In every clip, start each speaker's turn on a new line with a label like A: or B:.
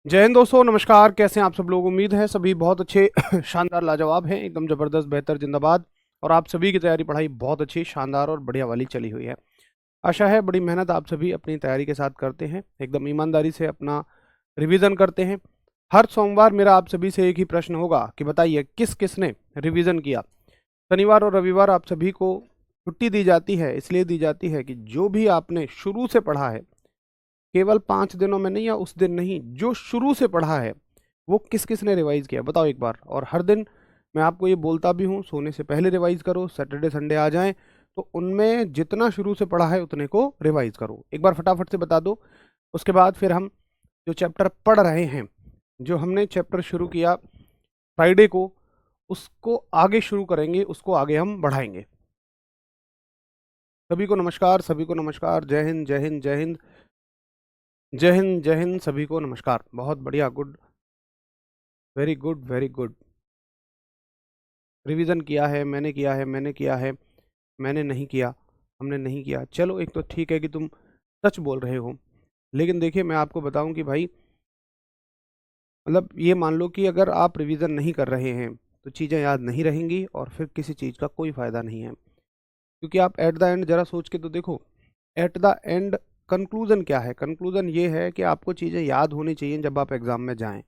A: जय हिंद दोस्तों, नमस्कार। कैसे हैं आप सब लोग? उम्मीद है सभी बहुत अच्छे शानदार लाजवाब हैं, एकदम ज़बरदस्त बेहतर जिंदाबाद। और आप सभी की तैयारी पढ़ाई बहुत अच्छी शानदार और बढ़िया वाली चली हुई है। आशा है बड़ी मेहनत आप सभी अपनी तैयारी के साथ करते हैं, एकदम ईमानदारी से अपना रिवीजन करते हैं। हर सोमवार मेरा आप सभी से एक ही प्रश्न होगा कि बताइए किस किसने रिवीजन किया। शनिवार और रविवार आप सभी को छुट्टी दी जाती है, इसलिए दी जाती है कि जो भी आपने शुरू से पढ़ा है, केवल 5 दिनों में नहीं या उस दिन नहीं, जो शुरू से पढ़ा है वो किस किस ने रिवाइज किया बताओ एक बार। और हर दिन मैं आपको ये बोलता भी हूँ, सोने से पहले रिवाइज करो। सैटरडे संडे आ जाएं तो उनमें जितना शुरू से पढ़ा है उतने को रिवाइज करो एक बार फटाफट से बता दो। उसके बाद फिर हम जो चैप्टर पढ़ रहे हैं, जो हमने चैप्टर शुरू किया फ्राइडे को, उसको आगे शुरू करेंगे, उसको आगे हम बढ़ाएंगे। सभी को नमस्कार, सभी को नमस्कार। जय हिंद, जय हिंद, जय हिंद, जय हिंद, जय हिंद। सभी को नमस्कार। बहुत बढ़िया, good, very good, very good. Revision किया है, मैंने किया है, मैंने किया है, मैंने नहीं किया, हमने नहीं किया। चलो, एक तो ठीक है कि तुम सच बोल रहे हो, लेकिन देखिए मैं आपको बताऊं कि भाई, मतलब ये मान लो कि अगर आप रिवीजन नहीं कर रहे हैं तो चीज़ें याद नहीं रहेंगी और फिर किसी चीज़ का कोई फ़ायदा नहीं है। क्योंकि आप एट द एंड ज़रा सोच के तो देखो, एट द एंड कंक्लूजन क्या है? कंक्लूजन ये है कि आपको चीज़ें याद होनी चाहिए जब आप एग्ज़ाम में जाएं।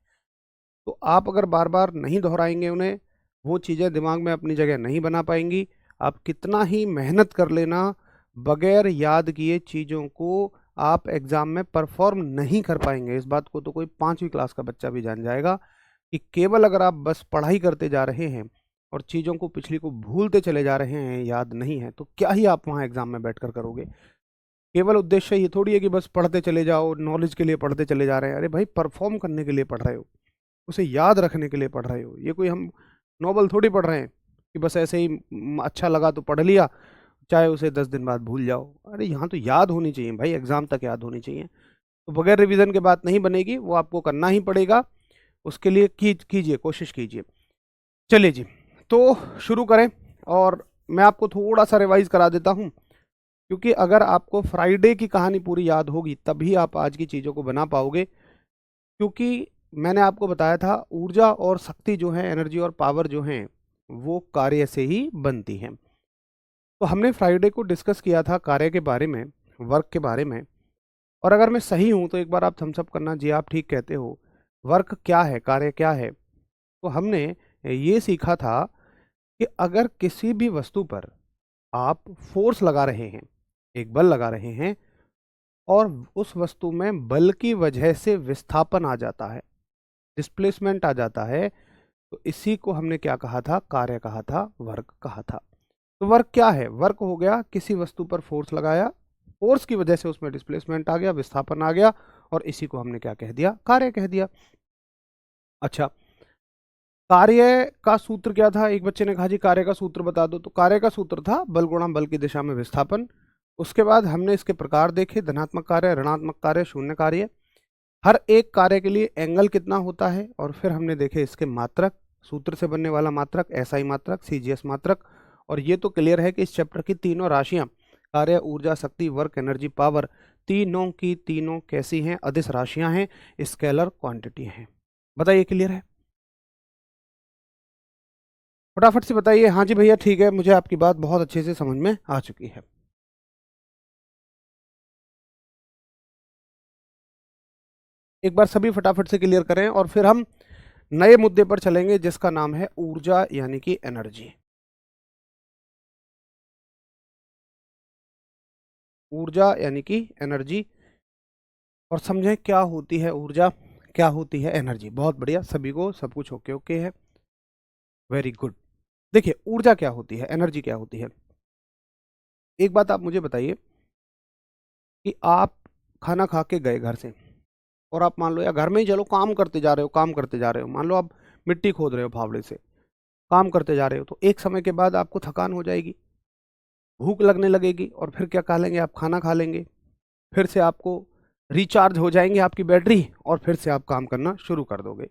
A: तो आप अगर बार बार नहीं दोहराएंगे उन्हें, वो चीज़ें दिमाग में अपनी जगह नहीं बना पाएंगी। आप कितना ही मेहनत कर लेना, बगैर याद किए चीज़ों को आप एग्ज़ाम में परफॉर्म नहीं कर पाएंगे। इस बात को तो कोई 5वीं क्लास का बच्चा भी जान जाएगा कि केवल अगर आप बस पढ़ाई करते जा रहे हैं और चीज़ों को पिछली को भूलते चले जा रहे हैं, याद नहीं है, तो क्या ही आप वहाँ एग्ज़ाम में बैठ कर करोगे। केवल उद्देश्य ये थोड़ी है कि बस पढ़ते चले जाओ, नॉलेज के लिए पढ़ते चले जा रहे हैं। अरे भाई, परफॉर्म करने के लिए पढ़ रहे हो, उसे याद रखने के लिए पढ़ रहे हो। ये कोई हम नॉवल थोड़ी पढ़ रहे हैं कि बस ऐसे ही अच्छा लगा तो पढ़ लिया, चाहे उसे 10 दिन बाद भूल जाओ। अरे यहाँ तो याद होनी चाहिए भाई, एग्जाम तक याद होनी चाहिए। तो बगैर रिवीजन के बात नहीं बनेगी, वो आपको करना ही पड़ेगा। उसके लिए कीजिए, कोशिश कीजिए। चलिए जी, तो शुरू करें। और मैं आपको थोड़ा सा रिवाइज करा देता हूँ, क्योंकि अगर आपको फ्राइडे की कहानी पूरी याद होगी तभी आप आज की चीज़ों को बना पाओगे। क्योंकि मैंने आपको बताया था, ऊर्जा और शक्ति जो है, एनर्जी और पावर जो हैं, वो कार्य से ही बनती हैं। तो हमने फ्राइडे को डिस्कस किया था कार्य के बारे में, वर्क के बारे में। और अगर मैं सही हूं तो एक बार आप थम्स अप करना, जी आप ठीक कहते हो। वर्क क्या है, कार्य क्या है? तो हमने ये सीखा था कि अगर किसी भी वस्तु पर आप फोर्स लगा रहे हैं, एक बल लगा रहे हैं, और उस वस्तु में बल की वजह से विस्थापन आ जाता है, डिस्प्लेसमेंट आ जाता है, तो इसी को हमने क्या कहा था? कार्य कहा था, वर्क कहा था। तो वर्क क्या है? वर्क हो गया किसी वस्तु पर फोर्स लगाया, फोर्स की वजह से उसमें डिस्प्लेसमेंट आ गया, विस्थापन आ गया, और इसी को हमने क्या कह दिया? कार्य कह दिया। अच्छा, कार्य का सूत्र क्या था? एक बच्चे ने कहा जी कार्य का सूत्र बता दो। तो कार्य का सूत्र था बल गुणा बल की दिशा में विस्थापन। उसके बाद हमने इसके प्रकार देखे, धनात्मक कार्य, ऋणात्मक कार्य, शून्य कार्य। हर एक कार्य के लिए एंगल कितना होता है, और फिर हमने देखे इसके मात्रक, सूत्र से बनने वाला मात्रक, एसआई मात्रक, सीजीएस मात्रक। और ये तो क्लियर है कि इस चैप्टर की तीनों राशियां, कार्य, ऊर्जा, शक्ति, वर्क, एनर्जी, पावर, तीनों की तीनों कैसी हैं? अदिश राशियां हैं, स्केलर क्वांटिटी हैं। बताइए, क्लियर है? फटाफट से बताइए। हाँ जी भैया, ठीक है, मुझे आपकी बात बहुत अच्छे से समझ में आ चुकी है। एक बार सभी फटाफट से क्लियर करें और फिर हम नए मुद्दे पर चलेंगे जिसका नाम है ऊर्जा यानी कि एनर्जी। ऊर्जा यानी कि एनर्जी। और समझें क्या होती है ऊर्जा, क्या होती है एनर्जी। बहुत बढ़िया, सभी को सब कुछ ओके ओके है, वेरी गुड। देखिए, ऊर्जा क्या होती है, एनर्जी क्या होती है। एक बात आप मुझे बताइए कि आप खाना खा के गए घर से, और आप मान लो, या घर में ही चलो काम करते जा रहे हो, काम करते जा रहे हो, मान लो आप मिट्टी खोद रहे हो फावड़े से, काम करते जा रहे हो, तो एक समय के बाद आपको थकान हो जाएगी, भूख लगने लगेगी, और फिर क्या खा लेंगे? आप खाना खा लेंगे। फिर से आपको रिचार्ज हो जाएंगे आपकी बैटरी, और फिर से आप काम करना शुरू कर दोगे।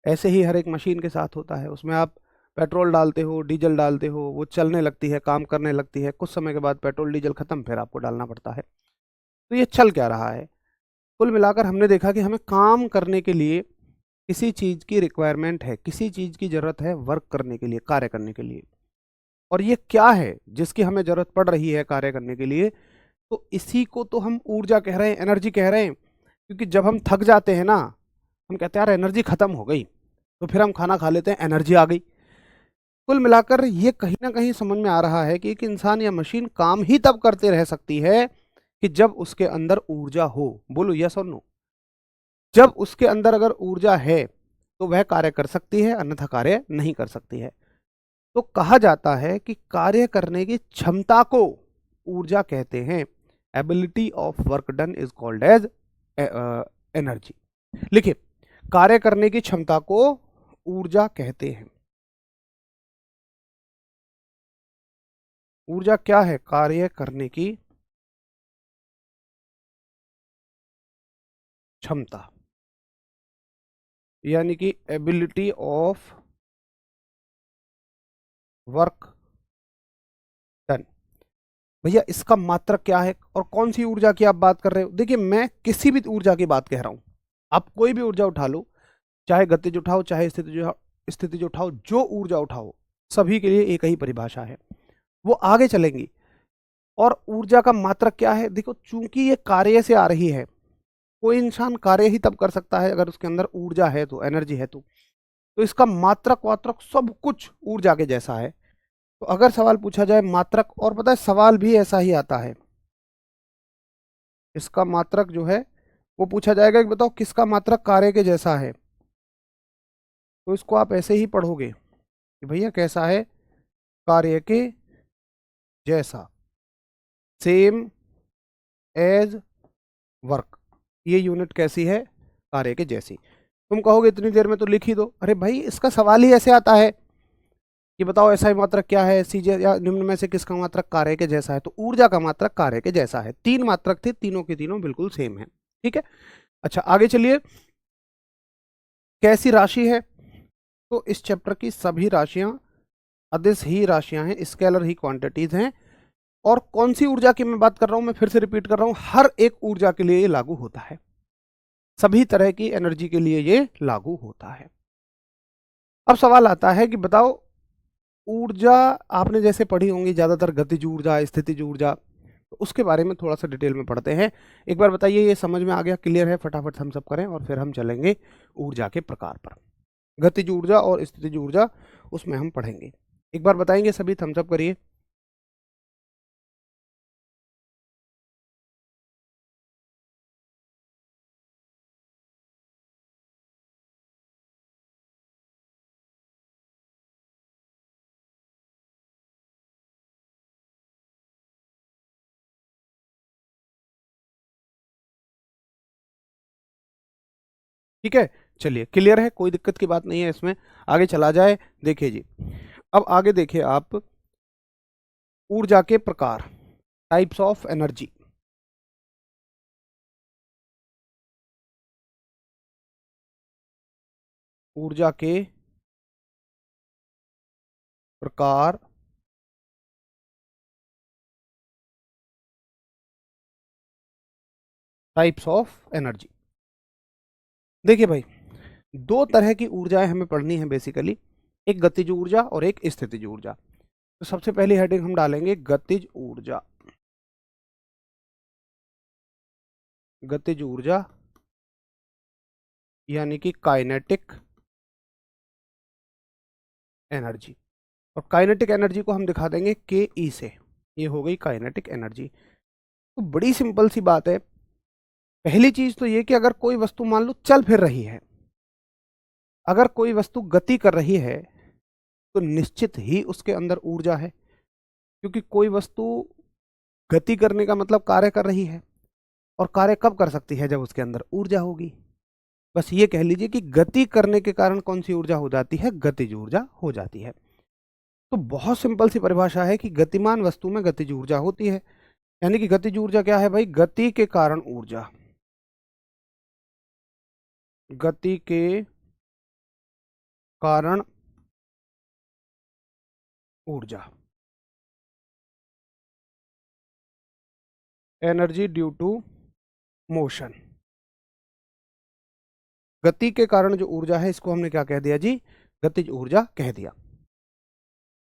A: ऐसे ही हर एक मशीन के साथ होता है, उसमें आप पेट्रोल डालते हो, डीजल डालते हो, वो चलने लगती है, काम करने लगती है। कुछ समय के बाद पेट्रोल डीजल खत्म, फिर आपको डालना पड़ता है। तो ये चल क्या रहा है? कुल मिलाकर हमने देखा कि हमें काम करने के लिए किसी चीज़ की रिक्वायरमेंट है, किसी चीज़ की ज़रूरत है वर्क करने के लिए, कार्य करने के लिए। और ये क्या है जिसकी हमें ज़रूरत पड़ रही है कार्य करने के लिए? तो इसी को तो हम ऊर्जा कह रहे हैं, एनर्जी कह रहे हैं। क्योंकि जब हम थक जाते हैं ना, हम कहते हैं यार एनर्जी खत्म हो गई, तो फिर हम खाना खा लेते हैं, एनर्जी आ गई। कुल मिलाकर ये कहीं ना कहीं समझ में आ रहा है कि एक इंसान या मशीन काम ही तब करते रह सकती है कि जब उसके अंदर ऊर्जा हो। बोलो यस और नो। जब उसके अंदर अगर ऊर्जा है तो वह कार्य कर सकती है, अन्यथा कार्य नहीं कर सकती है। तो कहा जाता है कि कार्य करने की क्षमता को ऊर्जा कहते हैं। Ability of work done is called as energy. लिखिए, कार्य करने की क्षमता को ऊर्जा कहते हैं। ऊर्जा क्या है? कार्य करने की क्षमता, यानी कि एबिलिटी ऑफ वर्क डन। भैया इसका मात्रक क्या है और कौन सी ऊर्जा की आप बात कर रहे हो? देखिए, मैं किसी भी ऊर्जा की बात कह रहा हूं। आप कोई भी ऊर्जा उठा लो, चाहे गतिज उठाओ, चाहे स्थितिज उठाओ, जो ऊर्जा उठाओ, सभी के लिए एक ही परिभाषा है, वो आगे चलेंगी। और ऊर्जा का मात्रक क्या है? देखो, चूंकि ये कार्य से आ रही है, कोई इंसान कार्य ही तब कर सकता है अगर उसके अंदर ऊर्जा है, तो एनर्जी है। तो इसका मात्रक वात्रक सब कुछ ऊर्जा के जैसा है। तो अगर सवाल पूछा जाए मात्रक, और पता है सवाल भी ऐसा ही आता है, इसका मात्रक जो है वो पूछा जाएगा कि बताओ किसका मात्रक कार्य के जैसा है। तो इसको आप ऐसे ही पढ़ोगे कि भैया कैसा है? कार्य के जैसा, सेम एज वर्क। ये यूनिट कैसी है? कार्य के जैसी। तुम कहोगे इतनी देर में तो लिख ही दो। अरे भाई, इसका सवाल ही ऐसे आता है कि बताओ ऐसा ही मात्रक क्या है, सीजे या निम्न में से किसका मात्रक कार्य के जैसा है? तो ऊर्जा का मात्रक कार्य के जैसा है। तीन मात्रक थे, तीनों के तीनों बिल्कुल सेम है। ठीक है, अच्छा आगे चलिए। कैसी राशि है? तो इस चैप्टर की सभी राशियां अदिश ही राशियां हैं, स्केलर ही क्वांटिटीज हैं। और कौन सी ऊर्जा की मैं बात कर रहा हूं? मैं फिर से रिपीट कर रहा हूं, हर एक ऊर्जा के लिए ये लागू होता है, सभी तरह की एनर्जी के लिए ये लागू होता है। अब सवाल आता है कि बताओ, ऊर्जा आपने जैसे पढ़ी होंगी ज्यादातर, गतिज ऊर्जा, स्थितिज ऊर्जा, तो उसके बारे में थोड़ा सा डिटेल में पढ़ते हैं। एक बार बताइए, ये समझ में आ गया? क्लियर है? फटाफट हम सब करें और फिर हम चलेंगे ऊर्जा के प्रकार पर। गतिज ऊर्जा और स्थितिज ऊर्जा उसमें हम पढ़ेंगे। एक बार बताएंगे सभी, थम्सअप करिए। ठीक है, चलिए क्लियर है, कोई दिक्कत की बात नहीं है इसमें। आगे चला जाए। देखिए जी, अब आगे देखिए आप, ऊर्जा के प्रकार, टाइप्स ऑफ एनर्जी। ऊर्जा के प्रकार, टाइप्स ऑफ एनर्जी। देखिए भाई, दो तरह की ऊर्जाएं हमें पढ़नी है बेसिकली, एक गतिज ऊर्जा और एक स्थितिज ऊर्जा। तो सबसे पहली हेडिंग हम डालेंगे गतिज ऊर्जा। गतिज ऊर्जा यानी कि काइनेटिक एनर्जी। और काइनेटिक एनर्जी को हम दिखा देंगे के ई से। ये हो गई काइनेटिक एनर्जी। तो बड़ी सिंपल सी बात है। पहली चीज तो ये कि अगर कोई वस्तु मान लो चल फिर रही है, अगर कोई वस्तु गति कर रही है, तो निश्चित ही उसके अंदर ऊर्जा है। क्योंकि कोई वस्तु गति करने का मतलब कार्य कर रही है, और कार्य कब कर सकती है? जब उसके अंदर ऊर्जा होगी। बस ये कह लीजिए कि गति करने के कारण कौन सी ऊर्जा हो जाती है? गतिज ऊर्जा हो जाती है। तो बहुत सिंपल सी परिभाषा है कि गतिमान वस्तु में गतिज ऊर्जा होती है। यानी कि गतिज ऊर्जा क्या है भाई? गति के कारण ऊर्जा। गति के कारण ऊर्जा, एनर्जी ड्यू टू मोशन। गति के कारण जो ऊर्जा है इसको हमने क्या कह दिया जी, गतिज ऊर्जा कह दिया।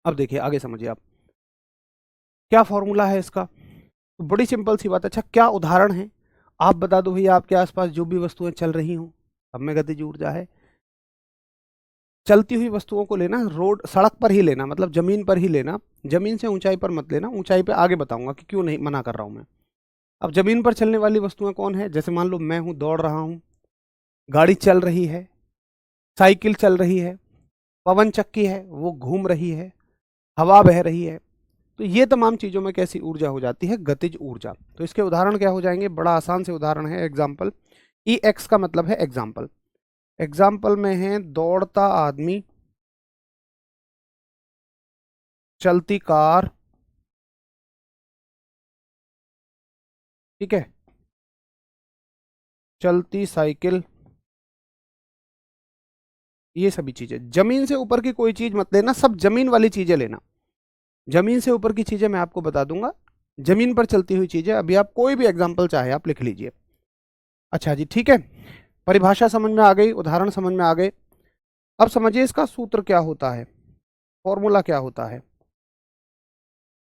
A: अब देखिए आगे समझिए आप, क्या फॉर्मूला है इसका, तो बड़ी सिंपल सी बात। अच्छा क्या उदाहरण है, आप बता दो भैया, आपके आसपास जो भी वस्तुएं चल रही हों, अब में गतिज ऊर्जा है। चलती हुई वस्तुओं को लेना, रोड सड़क पर ही लेना, मतलब जमीन पर ही लेना, जमीन से ऊंचाई पर मत लेना, ऊंचाई पे आगे बताऊंगा कि क्यों नहीं मना कर रहा हूं मैं। अब जमीन पर चलने वाली वस्तुएं कौन है, जैसे मान लो मैं हूं, दौड़ रहा हूं, गाड़ी चल रही है, साइकिल चल रही है, पवन चक्की है वो घूम रही है, हवा बह रही है। तो ये तमाम चीजों में कैसी ऊर्जा हो जाती है, गतिज ऊर्जा। तो इसके उदाहरण क्या हो जाएंगे, बड़ा आसान से उदाहरण है, एग्जाम्पल। ई एक्स का मतलब है एग्जाम्पल। एग्जाम्पल में है दौड़ता आदमी, चलती कार, ठीक है, चलती साइकिल, ये सभी चीजें। जमीन से ऊपर की कोई चीज मत लेना, सब जमीन वाली चीजें लेना। जमीन से ऊपर की चीजें मैं आपको बता दूंगा, जमीन पर चलती हुई चीजें अभी आप कोई भी एग्जाम्पल चाहे आप लिख लीजिए। अच्छा जी ठीक है, परिभाषा समझ में आ गई, उदाहरण समझ में आ गए। अब समझिए इसका सूत्र क्या होता है, फॉर्मूला क्या होता है।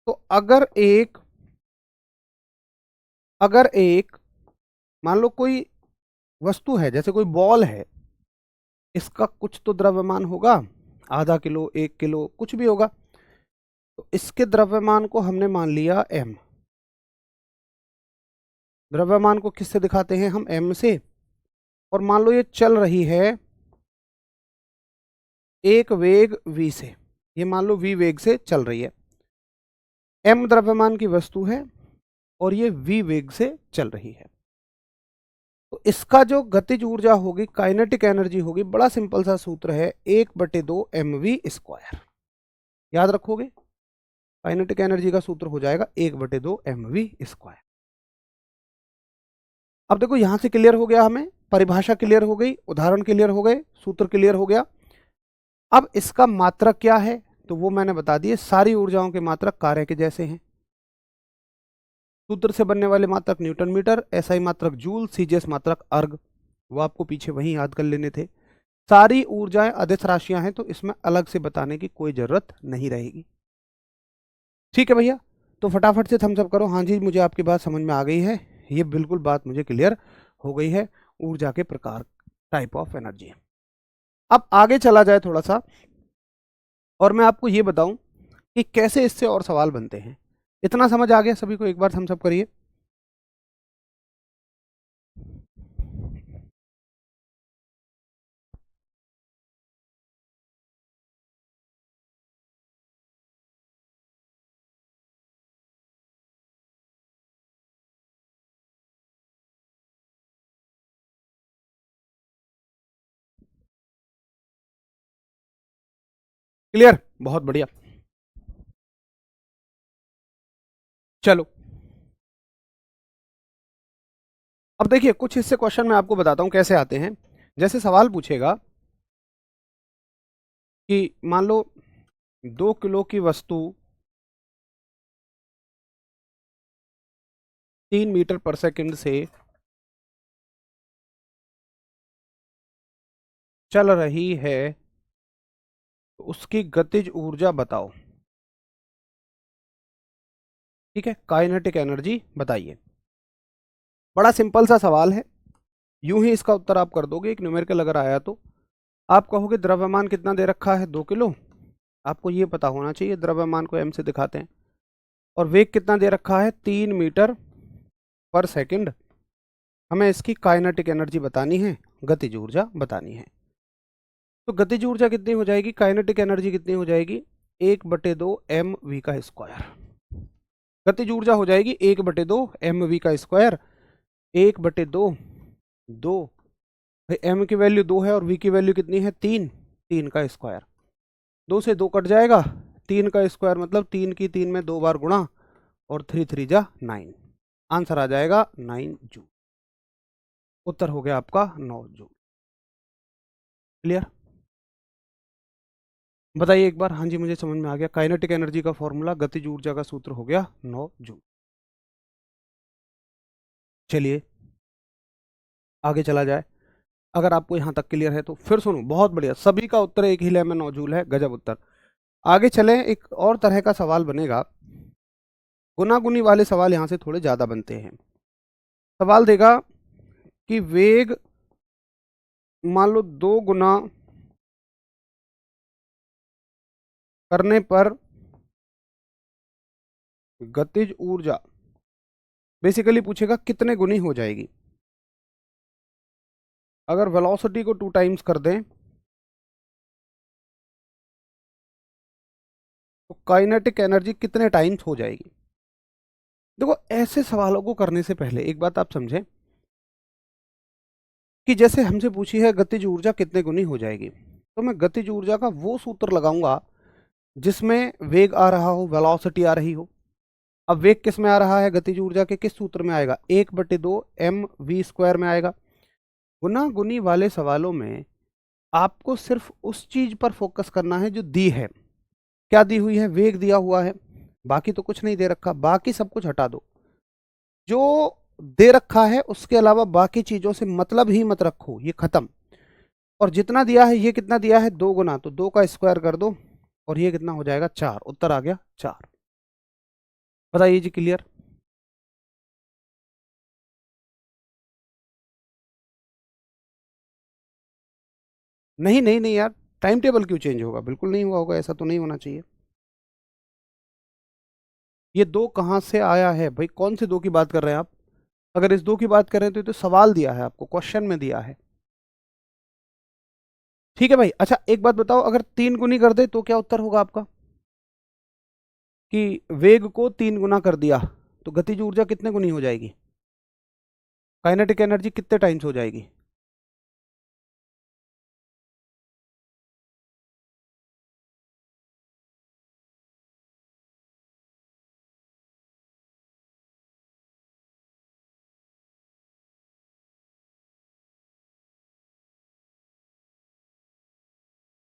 A: तो अगर एक मान लो कोई वस्तु है, जैसे कोई बॉल है, इसका कुछ तो द्रव्यमान होगा, आधा किलो, 1 किलो, कुछ भी होगा। तो इसके द्रव्यमान को हमने मान लिया m। द्रव्यमान को किससे दिखाते हैं हम, m से। और मान लो ये चल रही है एक वेग v से, ये मान लो v वेग से चल रही है, m द्रव्यमान की वस्तु है और ये v वेग से चल रही है। तो इसका जो गतिज ऊर्जा होगी, काइनेटिक एनर्जी होगी, बड़ा सिंपल सा सूत्र है, 1/2 mv²। याद रखोगे, काइनेटिक एनर्जी का सूत्र हो जाएगा 1/2 mv²। अब देखो यहां से क्लियर हो गया, हमें परिभाषा क्लियर हो गई, उदाहरण क्लियर हो गए, सूत्र क्लियर हो गया। अब इसका मात्रक क्या है, तो वो मैंने बता दिए, सारी ऊर्जाओं के मात्रक कार्य के जैसे हैं। सूत्र से बनने वाले मात्रक न्यूटन मीटर, एसआई मात्रक जूल, सीजीएस मात्रक अर्ग, वो आपको पीछे वहीं याद कर लेने थे। सारी ऊर्जाएं अदिश राशियां हैं, तो इसमें अलग से बताने की कोई जरूरत नहीं रहेगी। ठीक है भैया, तो फटाफट से थम्स अप करो, हाँ जी मुझे आपकी बात समझ में आ गई है, ये बिल्कुल बात मुझे क्लियर हो गई है, ऊर्जा के प्रकार, टाइप ऑफ एनर्जी। अब आगे चला जाए थोड़ा सा, और मैं आपको ये बताऊं कि कैसे इससे और सवाल बनते हैं। इतना समझ आ गया सभी को, एक बार थम्स अप करिए। क्लियर, बहुत बढ़िया। चलो अब देखिए कुछ इससे क्वेश्चन मैं आपको बताता हूं कैसे आते हैं। जैसे सवाल पूछेगा कि मान लो 2 किलो की वस्तु 3 मीटर पर सेकंड से चल रही है, तो उसकी गतिज ऊर्जा बताओ। ठीक है, काइनेटिक एनर्जी बताइए। बड़ा सिंपल सा सवाल है, यूं ही इसका उत्तर आप कर दोगे, एक न्यूमेरिकल अगर आया तो। आप कहोगे द्रव्यमान कितना दे रखा है, 2 किलो। आपको ये पता होना चाहिए, द्रव्यमान को m से दिखाते हैं। और वेग कितना दे रखा है, 3 मीटर पर सेकंड। हमें इसकी काइनेटिक एनर्जी बतानी है, गतिज ऊर्जा बतानी है। तो गतिज ऊर्जा कितनी हो जाएगी, काइनेटिक एनर्जी कितनी हो जाएगी, 1/2 mv²। गतिज ऊर्जा हो जाएगी 1/2 mv²। 1/2, 2, भाई m की वैल्यू 2 है और v की वैल्यू कितनी है, 3, 3 का स्क्वायर। 2 से 2 कट जाएगा, 3 का स्क्वायर मतलब 3 की 3 में 2 बार गुणा, और 3 3 जा 9। आंसर आ जाएगा 9 जूल। उत्तर हो गया आपका 9 जूल। क्लियर, बताइए एक बार, हाँ जी मुझे समझ में आ गया, काइनेटिक एनर्जी का फॉर्मूला, गतिज ऊर्जा का सूत्र हो गया 9 जूल। चलिए आगे चला जाए। अगर आपको यहाँ तक क्लियर है तो फिर सुनो, बहुत बढ़िया, सभी का उत्तर एक ही लेमन नोजूल है, गजब उत्तर। आगे चलें, एक और तरह का सवाल बनेगा, गुनागुनी वाले सवाल यहाँ से थोड़े ज़्यादा बनते हैं। सवाल देगा कि वेग मान लो 2 गुना करने पर गतिज ऊर्जा बेसिकली पूछेगा कितने गुनी हो जाएगी। अगर वेलोसिटी को 2 टाइम्स कर दें तो काइनेटिक एनर्जी कितने टाइम्स हो जाएगी। देखो, ऐसे सवालों को करने से पहले एक बात आप समझें कि जैसे हमसे पूछी है गतिज ऊर्जा कितने गुनी हो जाएगी, तो मैं गतिज ऊर्जा का वो सूत्र लगाऊंगा जिसमें वेग आ रहा हो, वेलोसिटी आ रही हो। अब वेग किस में आ रहा है, गतिज ऊर्जा के किस सूत्र में आएगा, 1/2 mv² में आएगा। गुना गुनी वाले सवालों में आपको सिर्फ उस चीज पर फोकस करना है जो दी है। क्या दी हुई है, वेग दिया हुआ है, बाकी तो कुछ नहीं दे रखा, बाकी सब कुछ हटा दो। जो दे रखा है उसके अलावा बाकी चीजों से मतलब ही मत रखो, ये खत्म। और जितना दिया है, ये कितना दिया है, 2 गुना, तो 2 का स्क्वायर कर दो और ये कितना हो जाएगा, 4। उत्तर आ गया 4। बताइए जी, क्लियर। नहीं नहीं नहीं यार, टाइम टेबल क्यों चेंज होगा, बिल्कुल नहीं हुआ होगा, ऐसा तो नहीं होना चाहिए। ये 2 कहाँ से आया है भाई, कौन से 2 की बात कर रहे हैं आप। अगर इस 2 की बात कर रहे हैं तो ये तो सवाल दिया है आपको, क्वेश्चन में दिया है। ठीक है भाई। अच्छा एक बात बताओ, अगर 3 गुनी कर दे तो क्या उत्तर होगा आपका, कि वेग को 3 गुना कर दिया तो गतिज ऊर्जा कितने गुनी हो जाएगी, काइनेटिक एनर्जी कितने टाइम्स हो जाएगी।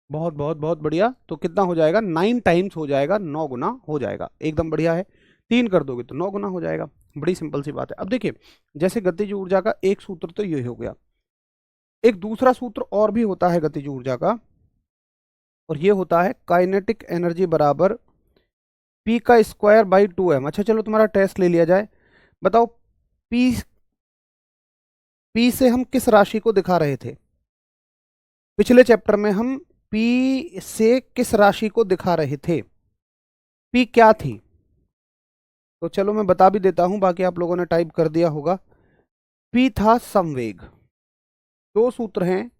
A: बहुत बहुत बहुत बढ़िया, तो कितना हो जाएगा, 9 टाइम्स हो जाएगा, 9 गुना हो जाएगा, एकदम बढ़िया है। 3 कर दोगे तो 9 गुना हो जाएगा, बड़ी सिंपल सी बात है। अब देखिए, जैसे गतिज ऊर्जा का एक सूत्र तो ये हो गया, एक दूसरा सूत्र और भी होता है गतिज ऊर्जा का, और ये होता है काइनेटिक एनर्जी बराबर p²/2m। अच्छा चलो तुम्हारा टेस्ट ले लिया जाए, बताओ p p से हम किस राशि को दिखा रहे थे, पिछले चैप्टर में हम p से किस राशि को दिखा रहे थे, p क्या थी। तो चलो मैं बता भी देता हूं, बाकी आप लोगों ने टाइप कर दिया होगा। p था संवेग। 2 सूत्र हैं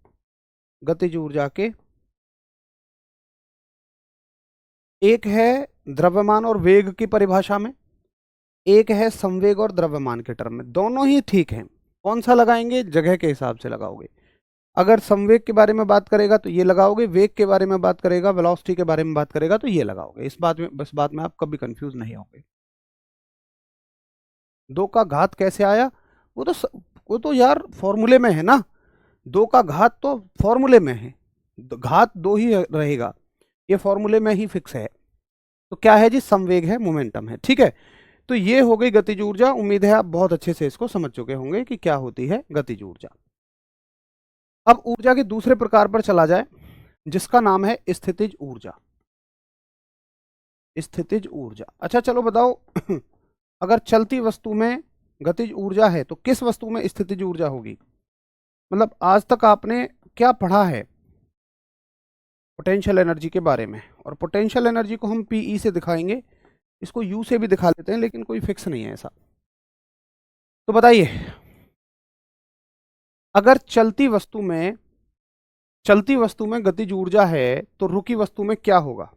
A: गतिज ऊर्जा के, एक है द्रव्यमान और वेग की परिभाषा में, एक है संवेग और द्रव्यमान के टर्म में। दोनों ही ठीक हैं, कौन सा लगाएंगे, जगह के हिसाब से लगाओगे। अगर संवेग के बारे में बात करेगा तो ये लगाओगे, वेग के बारे में बात करेगा, वेलोसिटी के बारे में बात करेगा तो ये लगाओगे। इस बात में आप कभी कंफ्यूज नहीं होंगे। 2 का घात कैसे आया, वो तो यार फॉर्मूले में है ना, 2 का घात तो फॉर्मूले में है, घात 2 ही रहेगा, ये फॉर्मूले में ही फिक्स है। तो क्या है जी, संवेग है, मोमेंटम है, ठीक है। तो ये हो गई गतिज ऊर्जा। उम्मीद है आप बहुत अच्छे से इसको समझ चुके होंगे कि क्या होती है गतिज ऊर्जा। अब ऊर्जा के दूसरे प्रकार पर चला जाए, जिसका नाम है स्थितिज ऊर्जा। स्थितिज ऊर्जा, अच्छा चलो बताओ अगर चलती वस्तु में गतिज ऊर्जा है तो किस वस्तु में स्थितिज ऊर्जा होगी। मतलब आज तक आपने क्या पढ़ा है पोटेंशियल एनर्जी के बारे में, और पोटेंशियल एनर्जी को हम पीई से दिखाएंगे, इसको यू से भी दिखा लेते हैं, लेकिन कोई फिक्स नहीं है ऐसा। तो बताइए, अगर चलती वस्तु में गतिज ऊर्जा है तो रुकी वस्तु में क्या होगा।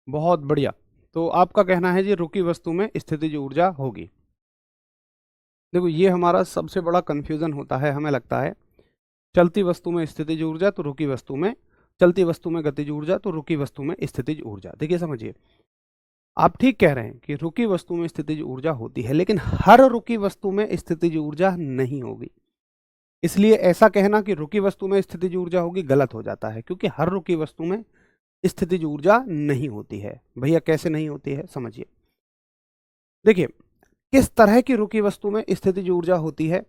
A: बहुत बढ़िया, तो आपका कहना है जी रुकी वस्तु में स्थितिज ऊर्जा होगी। देखो, ये हमारा सबसे बड़ा कंफ्यूजन होता है, हमें लगता है चलती वस्तु में स्थितिज ऊर्जा तो रुकी वस्तु में, चलती वस्तु में गतिज ऊर्जा तो रुकी वस्तु में स्थितिज ऊर्जा। देखिए समझिए, आप ठीक कह रहे हैं कि रुकी वस्तु में स्थितिज ऊर्जा होती है, लेकिन हर रुकी वस्तु में स्थितिज ऊर्जा नहीं होगी। इसलिए ऐसा कहना कि रुकी वस्तु में स्थितिज ऊर्जा होगी गलत हो जाता है, क्योंकि हर रुकी वस्तु में स्थितिज ऊर्जा नहीं होती है। भैया कैसे नहीं होती है समझिए। देखिए किस तरह की रुकी वस्तु में स्थितिज ऊर्जा होती है,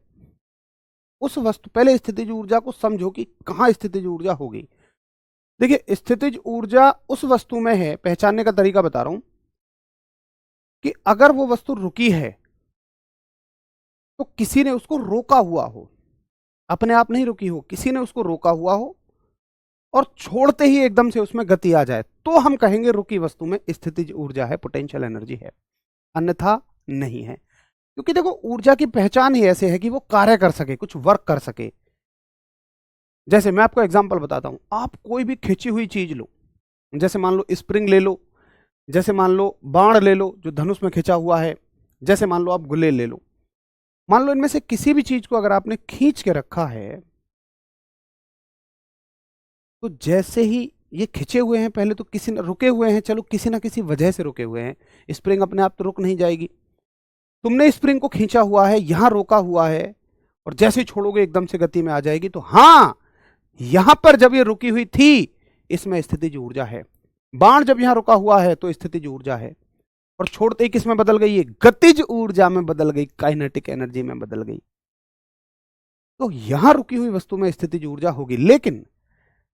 A: उस वस्तु, पहले स्थितिज ऊर्जा को समझो कि कहाँ स्थितिज ऊर्जा होगी। देखिए स्थितिज ऊर्जा उस वस्तु में है, पहचानने का तरीका बता रहा हूं कि अगर वो वस्तु रुकी है तो किसी ने उसको रोका हुआ हो, अपने आप नहीं रुकी हो, किसी ने उसको रोका हुआ हो और छोड़ते ही एकदम से उसमें गति आ जाए, तो हम कहेंगे रुकी वस्तु में स्थितिज ऊर्जा है, पोटेंशियल एनर्जी है। अन्यथा नहीं है। क्योंकि देखो ऊर्जा की पहचान ही ऐसे है कि वो कार्य कर सके, कुछ वर्क कर सके। जैसे मैं आपको एग्जांपल बताता हूं, आप कोई भी खिंची हुई चीज लो, जैसे मान लो स्प्रिंग ले लो, जैसे मान लो बाण ले लो जो धनुष में खिंचा हुआ है, जैसे मान लो आप गुलेल ले लो। मान लो इनमें से किसी भी चीज को अगर आपने खींच के रखा है, तो जैसे ही ये खिंचे हुए हैं, पहले तो किसी ने रुके हुए हैं, चलो किसी ना किसी वजह से रुके हुए हैं, स्प्रिंग अपने आप तो रुक नहीं जाएगी। तुमने स्प्रिंग को खींचा हुआ है, यहां रोका हुआ है, और जैसे ही छोड़ोगे एकदम से गति में आ जाएगी। तो हाँ, यहां पर जब ये रुकी हुई थी, इसमें स्थितिज ऊर्जा है। बाण जब यहां रुका हुआ है तो स्थितिज ऊर्जा है, और छोड़ते ही किस में बदल गई, ये गतिज ऊर्जा में बदल गई, काइनेटिक एनर्जी में बदल गई। तो यहां रुकी हुई वस्तु में स्थितिज ऊर्जा होगी। लेकिन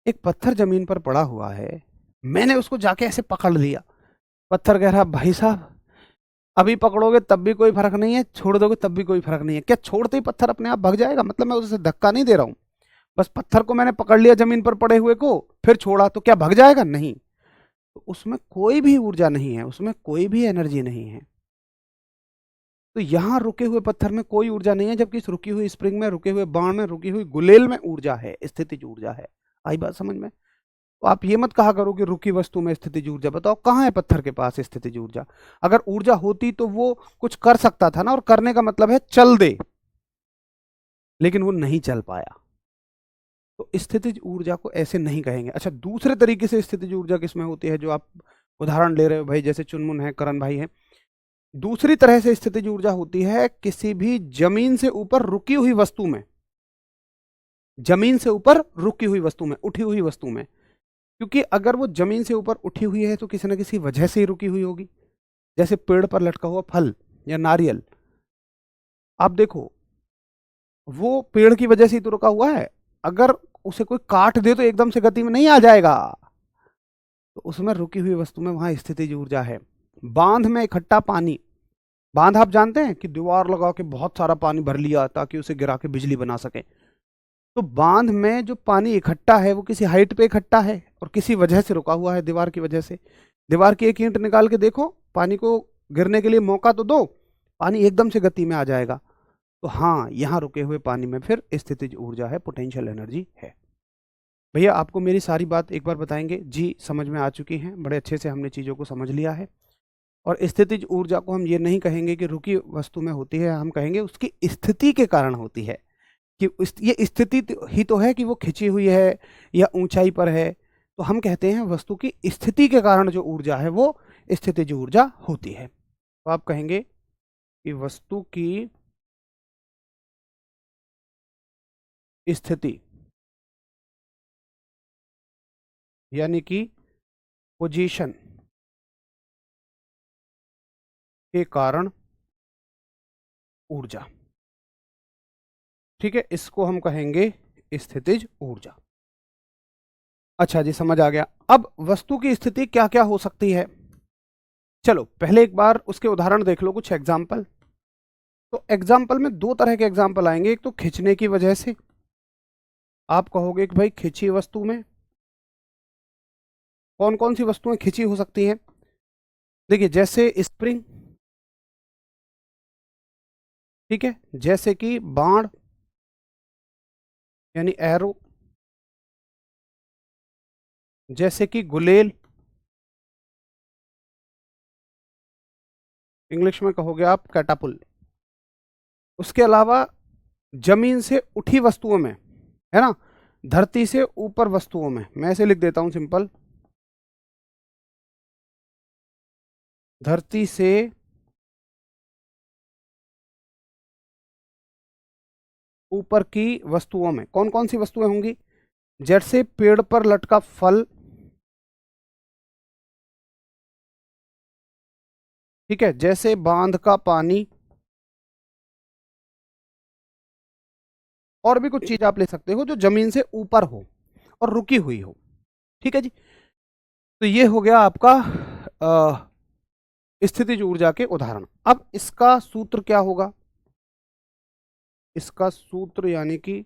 A: एक पत्थर जमीन पर पड़ा हुआ है, मैंने उसको जाके ऐसे पकड़ लिया, पत्थर कह रहा भाई साहब अभी पकड़ोगे तब भी कोई फर्क नहीं है, छोड़ दोगे तब भी कोई फर्क नहीं है। क्या छोड़ते ही पत्थर अपने आप भाग जाएगा? मतलब मैं उसे धक्का नहीं दे रहा हूं, बस पत्थर को मैंने पकड़ लिया जमीन पर पड़े हुए को, फिर छोड़ा, तो क्या भाग जाएगा? नहीं। तो उसमें कोई भी ऊर्जा नहीं है, उसमें कोई भी एनर्जी नहीं है। तो यहां रुके हुए पत्थर में कोई ऊर्जा नहीं है, जबकि इस रुकी हुई स्प्रिंग में, रुके हुए बाण में, रुकी हुई गुलेल में ऊर्जा है, स्थितिज ऊर्जा है। आई बात समझ में? तो आप ये मत कहा करो कि रुकी वस्तु में स्थितिज ऊर्जा। बताओ कहाँ है पत्थर के पास स्थितिज ऊर्जा? अगर ऊर्जा होती तो वो कुछ कर सकता था ना, और करने का मतलब है चल दे, लेकिन वो नहीं चल पाया। तो स्थितिज ऊर्जा को ऐसे नहीं कहेंगे। अच्छा, दूसरे तरीके से स्थितिज ऊर्जा किसमें होती है, जो आप उदाहरण ले रहे हो भाई, जैसे चुनमुन है, करण भाई है, दूसरी तरह से स्थितिज ऊर्जा होती है किसी भी जमीन से ऊपर रुकी हुई वस्तु में, जमीन से ऊपर रुकी हुई वस्तु में, उठी हुई वस्तु में। क्योंकि अगर वो जमीन से ऊपर उठी हुई है तो किसी न किसी वजह से ही रुकी हुई होगी। जैसे पेड़ पर लटका हुआ फल या नारियल, आप देखो वो पेड़ की वजह से ही तो रुका हुआ है। अगर उसे कोई काट दे तो एकदम से गति में नहीं आ जाएगा। तो उसमें रुकी हुई वस्तु में वहां स्थितिज ऊर्जा है। बांध में इकट्ठा पानी, बांध आप जानते हैं कि दीवार लगा के बहुत सारा पानी भर लिया ताकि उसे गिरा के बिजली बना सके। तो बांध में जो पानी इकट्ठा है वो किसी हाइट पे इकट्ठा है और किसी वजह से रुका हुआ है, दीवार की वजह से। दीवार की एक ईंट निकाल के देखो, पानी को गिरने के लिए मौका तो दो, पानी एकदम से गति में आ जाएगा। तो हाँ, यहाँ रुके हुए पानी में फिर स्थितिज ऊर्जा है, पोटेंशियल एनर्जी है। भैया आपको मेरी सारी बात एक बार बताएंगे? जी समझ में आ चुकी हैं, बड़े अच्छे से हमने चीज़ों को समझ लिया है। और स्थितिज ऊर्जा को हम ये नहीं कहेंगे कि रुकी वस्तु में होती है, हम कहेंगे उसकी स्थिति के कारण होती है। कि ये स्थिति ही तो है कि वो खिंची हुई है या ऊंचाई पर है। तो हम कहते हैं वस्तु की स्थिति के कारण जो ऊर्जा है वो स्थितिज ऊर्जा होती है। तो आप कहेंगे कि वस्तु की स्थिति यानी कि पोजीशन के कारण ऊर्जा, ठीक है, इसको हम कहेंगे स्थितिज ऊर्जा। अच्छा जी, समझ आ गया। अब वस्तु की स्थिति क्या क्या हो सकती है, चलो पहले एक बार उसके उदाहरण देख लो, कुछ एग्जाम्पल। तो एग्जाम्पल में दो तरह के एग्जाम्पल आएंगे। एक तो खिंचने की वजह से, आप कहोगे कि भाई खिंची वस्तु में कौन कौन सी वस्तुएं खिंची हो सकती हैं? देखिए जैसे स्प्रिंग, ठीक है, जैसे कि बाण यानी एरो, जैसे कि गुलेल, इंग्लिश में कहोगे आप कैटापुल। उसके अलावा जमीन से उठी वस्तुओं में, है ना, धरती से ऊपर वस्तुओं में, मैं ऐसे लिख देता हूं सिंपल, धरती से ऊपर की वस्तुओं में कौन कौन सी वस्तुएं होंगी? जैसे पेड़ पर लटका फल, ठीक है, जैसे बांध का पानी, और भी कुछ चीज आप ले सकते हो जो जमीन से ऊपर हो और रुकी हुई हो। ठीक है जी। तो ये हो गया आपका स्थितिज ऊर्जा के उदाहरण। अब इसका सूत्र क्या होगा? इसका सूत्र यानी कि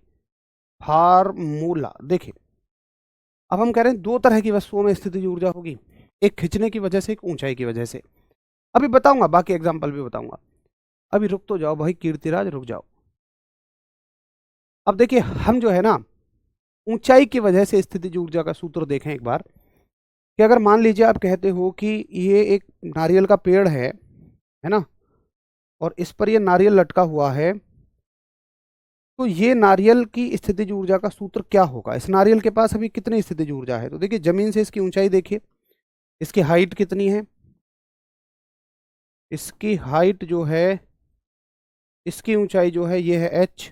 A: फार्मूला देखिए, अब हम कह रहे हैं दो तरह की वस्तुओं में स्थितिज ऊर्जा होगी, एक खिंचने की वजह से, एक ऊंचाई की वजह से। अभी बताऊंगा, बाकी एग्जाम्पल भी बताऊंगा। अभी रुक तो जाओ भाई कीर्तिराज, रुक जाओ। अब देखिए, हम जो है ना, ऊंचाई की वजह से स्थितिज ऊर्जा का सूत्र देखें एक बार। कि अगर मान लीजिए आप कहते हो कि ये एक नारियल का पेड़ है ना, और इस पर ये नारियल लटका हुआ है, तो ये नारियल की स्थितिज ऊर्जा का सूत्र क्या होगा? इस नारियल के पास अभी कितनी स्थितिज ऊर्जा है? तो देखिए, जमीन से इसकी ऊंचाई देखिए, इसकी हाइट कितनी है? इसकी हाइट जो है, इसकी ऊंचाई जो है ये है h।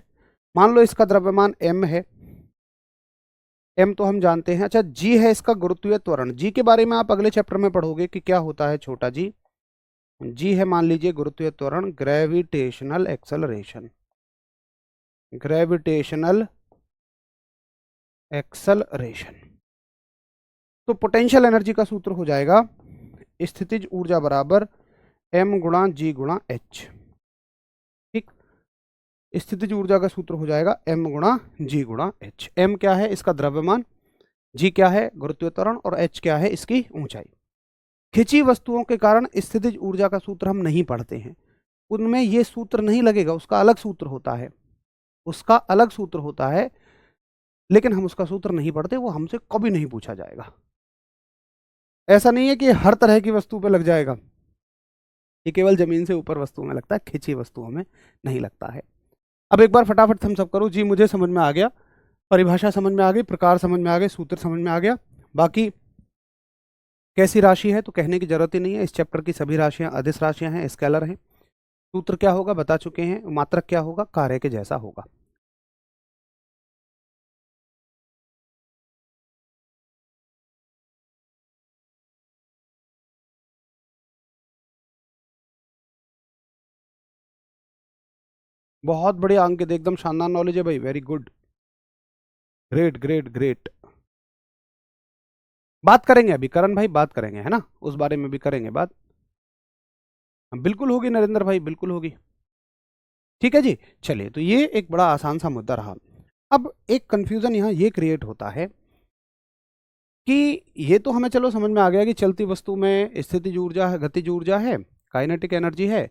A: मान लो इसका द्रव्यमान m है, m तो हम जानते हैं। अच्छा, g है इसका गुरुत्वीय त्वरण। g के बारे में आप अगले चैप्टर में पढ़ोगे कि क्या होता है छोटा जी। g है मान लीजिए गुरुत्वीय त्वरण, ग्रेविटेशनल एक्सेलरेशन, ग्रेविटेशनल एक्सेलरेशन। तो पोटेंशियल एनर्जी का सूत्र हो जाएगा स्थितिज ऊर्जा बराबर m गुणा g गुणा h। ठीक, स्थितिज ऊर्जा का सूत्र हो जाएगा m गुणा g गुणा h। m क्या है? इसका द्रव्यमान, g क्या है? गुरुत्वीय त्वरण, और h क्या है? इसकी ऊंचाई। खिंची वस्तुओं के कारण स्थितिज ऊर्जा का सूत्र हम नहीं पढ़ते हैं, उनमें ये सूत्र नहीं लगेगा, उसका अलग सूत्र होता है, उसका अलग सूत्र होता है, लेकिन हम उसका सूत्र नहीं पढ़ते, वो हमसे कभी नहीं पूछा जाएगा। ऐसा नहीं है कि हर तरह की वस्तु पे लग जाएगा, ये केवल जमीन से ऊपर वस्तुओं में लगता है, खिंची वस्तुओं में नहीं लगता है। अब एक बार फटाफट थम्स अप करो जी, मुझे समझ में आ गया, परिभाषा समझ में आ गई, प्रकार समझ में आ गए, सूत्र समझ में आ गया। बाकी कैसी राशि है तो कहने की जरूरत ही नहीं है, इस चैप्टर की सभी राशियां अदिश राशियां हैं, स्केलर हैं। सूत्र क्या होगा बता चुके हैं, मात्रक क्या होगा, कार्य के जैसा होगा। बहुत बढ़िया अंकित, एकदम शानदार नॉलेज है भाई, very good, great great great. बात करेंगे अभी करण भाई, बात करेंगे है ना, उस बारे में भी करेंगे बात। बिल्कुल होगी नरेंद्र भाई, बिल्कुल होगी। ठीक है जी। चलिए, तो ये एक बड़ा आसान सा मुद्दा रहा। अब एक कंफ्यूजन यहाँ ये क्रिएट होता है कि ये तो हमें चलो समझ में आ गया कि चलती वस्तु में स्थितिज ऊर्जा है, गतिज ऊर्जा है, काइनेटिक एनर्जी है,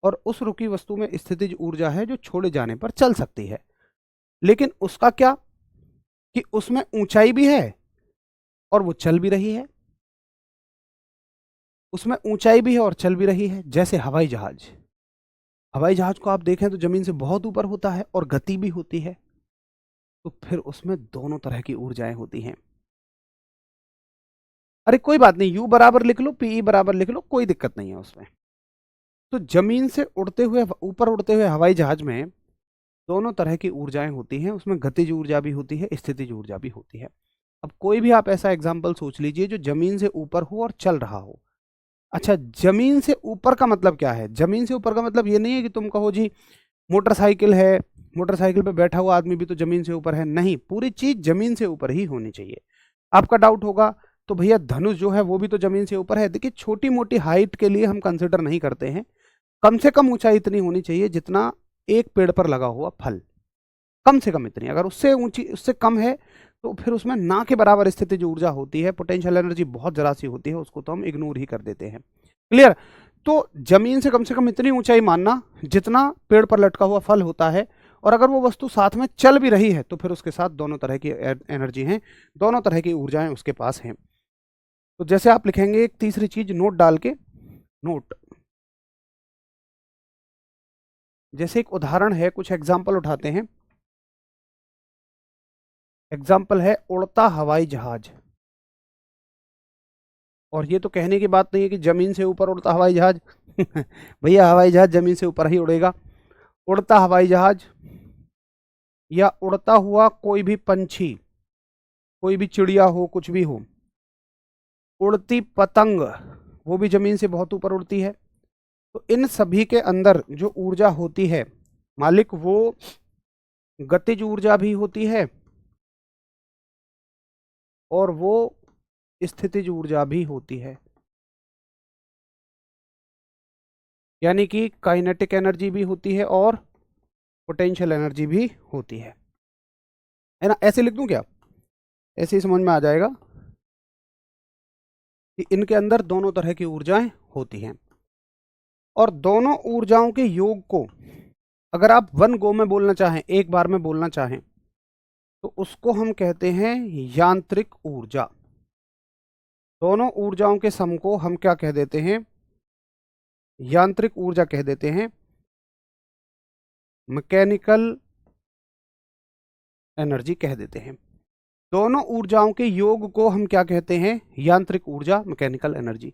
A: और उस रुकी वस्तु में स्थितिज ऊर्जा है जो छोड़े जाने पर चल सकती है। लेकिन उसका क्या कि उसमें ऊंचाई भी है और वो चल भी रही है, उसमें ऊंचाई भी है और चल भी रही है। जैसे हवाई जहाज, हवाई जहाज को आप देखें तो जमीन से बहुत ऊपर होता है और गति भी होती है, तो फिर उसमें दोनों तरह की ऊर्जाएं होती हैं। अरे कोई बात नहीं, U बराबर लिख लो, PE बराबर लिख लो, कोई दिक्कत नहीं है उसमें। तो जमीन से उड़ते हुए, ऊपर उड़ते हुए हवाई जहाज में दोनों तरह की ऊर्जाएं होती हैं, उसमें गतिज ऊर्जा भी होती है, स्थितिज ऊर्जा भी होती है। अब कोई भी आप ऐसा एग्जाम्पल सोच लीजिए जो जमीन से ऊपर हो और चल रहा हो। अच्छा, जमीन से ऊपर का मतलब क्या है? जमीन से ऊपर का मतलब ये नहीं है कि तुम कहो जी मोटरसाइकिल है, मोटरसाइकिल पे बैठा हुआ आदमी भी तो जमीन से ऊपर है, नहीं, पूरी चीज जमीन से ऊपर ही होनी चाहिए। आपका डाउट होगा तो भैया धनुष जो है वो भी तो जमीन से ऊपर है। देखिए, छोटी मोटी हाइट के लिए हम कंसिडर नहीं करते हैं, कम से कम ऊंचाई इतनी होनी चाहिए जितना एक पेड़ पर लगा हुआ फल, कम से कम इतनी। अगर उससे ऊंची, उससे कम है, तो फिर उसमें ना के बराबर स्थिति जो ऊर्जा होती है, पोटेंशियल एनर्जी बहुत जरा सी होती है, उसको तो हम इग्नोर ही कर देते हैं। क्लियर? तो जमीन से कम इतनी ऊंचाई मानना जितना पेड़ पर लटका हुआ फल होता है, और अगर वो वस्तु साथ में चल भी रही है तो फिर उसके साथ दोनों तरह की एनर्जी हैं, दोनों तरह की ऊर्जाएं उसके पास हैं। तो जैसे आप लिखेंगे एक तीसरी चीज नोट डाल के, नोट, जैसे एक उदाहरण है, कुछ एग्जाम्पल उठाते हैं। एग्जाम्पल है उड़ता हवाई जहाज। और ये तो कहने की बात नहीं है कि जमीन से ऊपर उड़ता हवाई जहाज भैया हवाई जहाज जमीन से ऊपर ही उड़ेगा। उड़ता हवाई जहाज या उड़ता हुआ कोई भी पंछी, कोई भी चिड़िया हो, कुछ भी हो, उड़ती पतंग, वो भी जमीन से बहुत ऊपर उड़ती है। तो इन सभी के अंदर जो ऊर्जा होती है मालिक, वो गतिज ऊर्जा भी होती है और वो स्थितिज ऊर्जा भी होती है। यानी कि काइनेटिक एनर्जी भी होती है और पोटेंशियल एनर्जी भी होती है ना। ऐसे लिख दूं क्या? ऐसे ही समझ में आ जाएगा कि इनके अंदर दोनों तरह की ऊर्जाएं होती हैं, और दोनों ऊर्जाओं के योग को अगर आप वन गो में बोलना चाहें, एक बार में बोलना चाहें, तो उसको हम कहते हैं यांत्रिक ऊर्जा। दोनों ऊर्जाओं के सम को हम क्या कह देते हैं? यांत्रिक ऊर्जा कह देते हैं, मैकेनिकल एनर्जी कह देते हैं। दोनों ऊर्जाओं के योग को हम क्या कहते हैं? यांत्रिक ऊर्जा, मैकेनिकल एनर्जी।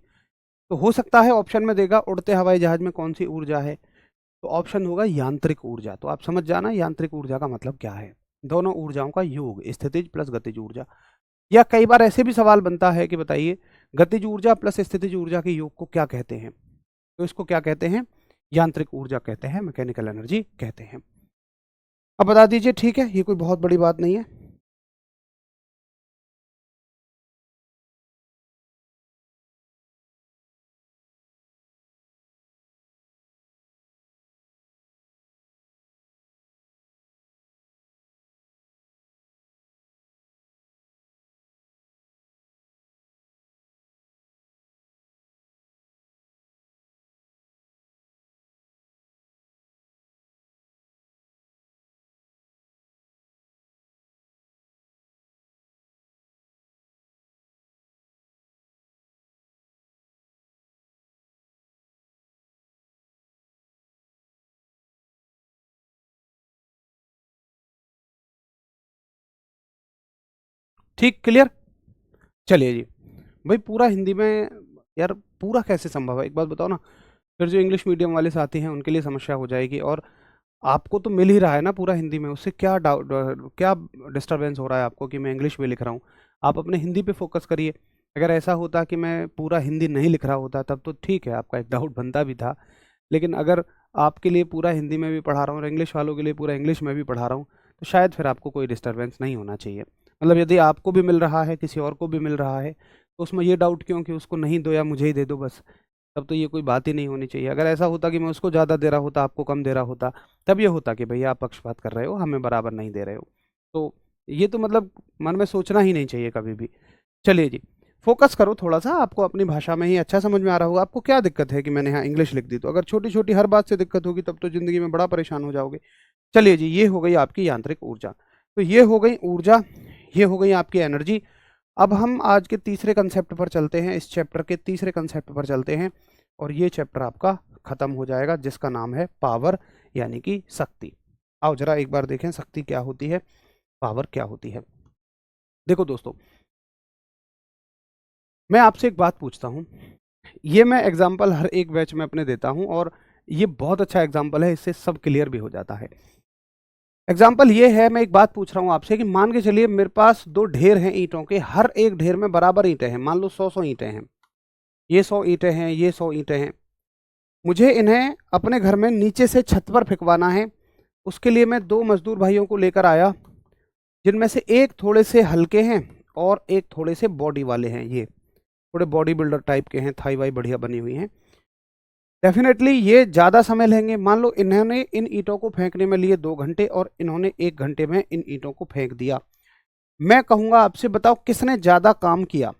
A: तो हो सकता है ऑप्शन में देगा उड़ते हवाई जहाज में कौन सी ऊर्जा है, तो ऑप्शन होगा यांत्रिक ऊर्जा। तो आप समझ जाना यांत्रिक ऊर्जा का मतलब क्या है, दोनों ऊर्जाओं का योग, स्थितिज प्लस गतिज ऊर्जा। या कई बार ऐसे भी सवाल बनता है कि बताइए गतिज ऊर्जा प्लस स्थितिज ऊर्जा के योग को क्या कहते हैं, तो इसको क्या कहते हैं? यांत्रिक ऊर्जा कहते हैं, मैकेनिकल एनर्जी कहते हैं। अब बता दीजिए, ठीक है, ये कोई बहुत बड़ी बात नहीं है। ठीक, क्लियर। चलिए जी, भाई पूरा हिंदी में, यार पूरा कैसे संभव है, एक बात बताओ ना। फिर जो इंग्लिश मीडियम वाले साथी हैं उनके लिए समस्या हो जाएगी, और आपको तो मिल ही रहा है ना पूरा हिंदी में, उससे क्या डाउट, क्या डिस्टरबेंस हो रहा है आपको कि मैं इंग्लिश में लिख रहा हूँ? आप अपने हिंदी पे फोकस करिए। अगर ऐसा होता कि मैं पूरा हिंदी नहीं लिख रहा होता तब तो ठीक है, आपका एक डाउट बनता भी था। लेकिन अगर आपके लिए पूरा हिंदी में भी पढ़ा रहा हूँ और इंग्लिश वालों के लिए पूरा इंग्लिश में भी पढ़ा रहा हूँ, तो शायद फिर आपको कोई डिस्टरबेंस नहीं होना चाहिए। मतलब यदि आपको भी मिल रहा है, किसी और को भी मिल रहा है, तो उसमें ये डाउट क्यों कि उसको नहीं दो या मुझे ही दे दो बस? तब तो ये कोई बात ही नहीं होनी चाहिए। अगर ऐसा होता कि मैं उसको ज़्यादा दे रहा होता, आपको कम दे रहा होता, तब ये होता कि भैया आप पक्षपात कर रहे हो, हमें बराबर नहीं दे रहे हो। तो ये तो मतलब मन में सोचना ही नहीं चाहिए कभी भी। चलिए जी, फोकस करो थोड़ा सा, आपको अपनी भाषा में ही अच्छा समझ में आ रहा होगा। आपको क्या दिक्कत है कि मैंने यहाँ इंग्लिश लिख दी? तो अगर छोटी छोटी हर बात से दिक्कत होगी तब तो ज़िंदगी में बड़ा परेशान हो जाओगे। चलिए जी, ये हो गई आपकी यांत्रिक ऊर्जा। तो ये हो गई ऊर्जा, ये हो गई आपकी एनर्जी। अब हम आज के तीसरे कंसेप्ट पर चलते हैं, इस चैप्टर के तीसरे कंसेप्ट पर चलते हैं, और ये चैप्टर आपका खत्म हो जाएगा, जिसका नाम है पावर, यानी कि शक्ति। आओ जरा एक बार देखें शक्ति क्या होती है, पावर क्या होती है। देखो दोस्तों, मैं आपसे एक बात पूछता हूँ, ये मैं एग्जाम्पल हर एक बैच में अपने देता हूँ, और ये बहुत अच्छा एग्जाम्पल है, इससे सब क्लियर भी हो जाता है। एग्जाम्पल ये है, मैं एक बात पूछ रहा हूँ आपसे कि मान के चलिए मेरे पास दो ढेर हैं ईंटों के, हर एक ढेर में बराबर ईंटें हैं, मान लो 100 ईंटें हैं, ये 100 ईंटें हैं, ये 100 ईंटें हैं। मुझे इन्हें अपने घर में नीचे से छत पर फेंकवाना है। उसके लिए मैं दो मजदूर भाइयों को लेकर आया, जिनमें से एक थोड़े से हल्के हैं और एक थोड़े से बॉडी वाले हैं, ये थोड़े बॉडी बिल्डर टाइप के हैं, थाई वाई बढ़िया बनी हुई हैं। डेफिनेटली ये ज़्यादा समय लेंगे। मान लो इन्होंने इन ईंटों को फेंकने में लिए 2 घंटे और इन्होंने 1 घंटे में इन ईंटों को फेंक दिया। मैं कहूँगा आपसे, बताओ किसने ज़्यादा काम किया?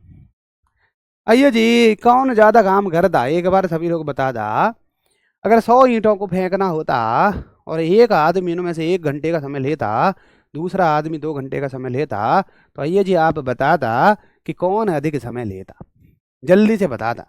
A: आइए जी, कौन ज़्यादा काम करता, एक बार सभी लोग बता दा। अगर 100 ईंटों को फेंकना होता और एक आदमी इनमें से 1 घंटे का समय लेता, दूसरा आदमी 2 घंटे का समय लेता, तो आइए जी आप बताता कि कौन अधिक समय लेता? जल्दी से बताता।